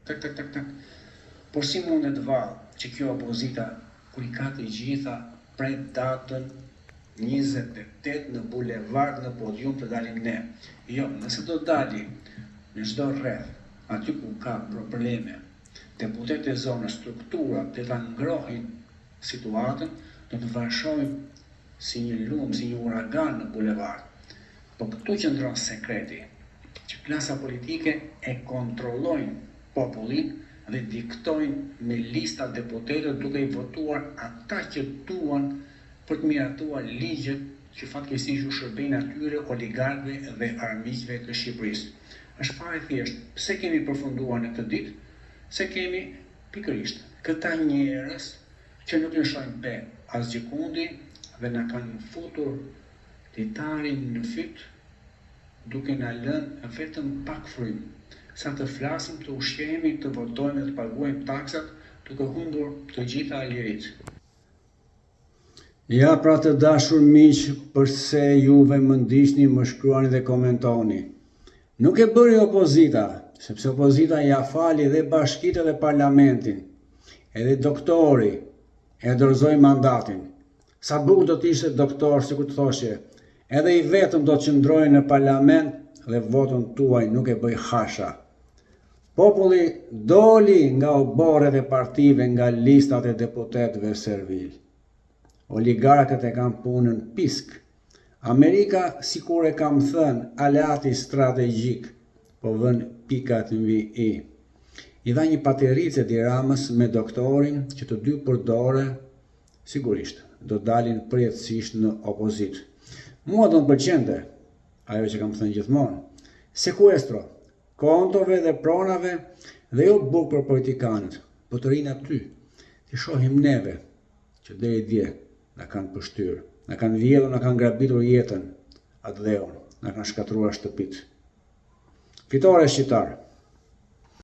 Tak. Por si mundet vallë që kjo opozita, kur i ka të gjitha, pret datën 28 në bulevard në podium të dalim ne. Jo, nëse do dali në çdo rreth, aty ku ka probleme, deputet e zonës, struktura, dhe ta ngrohin situatën, do të vazhdojmë si një lumë, si një uragan në bulevard. Po këtu qëndron sekreti, që klasa politike e kontrollojnë popullin dhe diktojnë me lista deputetët duke i votuar ata që duan për të miratuar ligjet që fatkeqësisht u shërbejnë atyre oligarkëve dhe armiqve të Shqipërisë. Është fare thjesht, pse kemi përfunduar në këtë ditë? Se kemi pikërisht këta njerëz që nuk lëshojnë pe as gjikundi dhe na kanë futur titarin në fyt duke na lënë vetëm pak frymë. Sa të flasim, të ushqehemi, të votojmë dhe të paguajmë taksat, duke humbur të gjitha lirit. Ja pra të dashur miq, përse juve më ndiqni, më shkruani dhe komentoni. Nuk e bëri opozita, sepse opozita ja fali dhe bashkitë dhe parlamentin. Edhe doktori e dorëzoi mandatin. Sa bukur do të ishte doktor, sikur të thoshe, edhe i vetëm do të qëndrojë në parlament dhe votën tuaj nuk e bëj hasha. Populli doli nga oborret e partive, nga listat e deputetëve servil. Oligarkët e kanë punën pisk. Amerika, sikur e kam thënë, aleati strategjik, po vën pikat mbi i. I dha një paterice di Ramës me doktorin që të dy përdore, sigurisht, do dalin përjetësisht në opozit. Mua do të pëlqente, ajo që kam thënë gjithmonë, sekuestro, kontove dhe pronave dhe jo buk për politikanët, po të rinë aty, të shohim neve, që deri dje na kanë pështyr, na kanë vjedhur, na kanë grabitur jetën, atë dheun, na kanë shkatruar shtëpit. Fitore shqiptar.